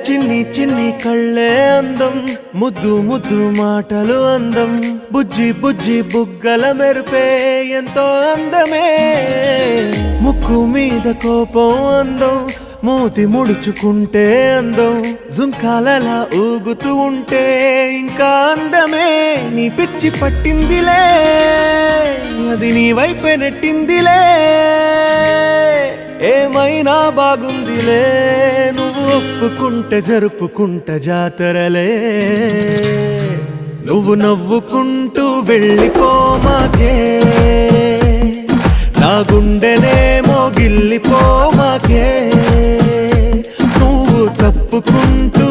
చిన్ని చిన్ని కళ్ళే అందం, ముద్దు ముద్దు మాటలు అందం, బుజ్జి బుజ్జి బుగ్గల మెరుపే ఎంతో అందమే. ముక్కు మీద కోపం అందం, మూతి ముడుచుకుంటే అందం, జుంకాలలా ఊగుతూ ఉంటే ఇంకా అందమే. నీ పిచ్చి పట్టిందిలే, అది నీ వైపే నెట్టిందిలే. ఏమైనా బాగుందిలే, నువ్వు ఒప్పుకుంటే జరుపుకుంట జాతరలే. నువ్వు నవ్వుకుంటూ వెళ్ళిపోమాకే, నా గుండెనేమో గిల్లిపోమాకే. నువ్వు తప్పుకుంటూ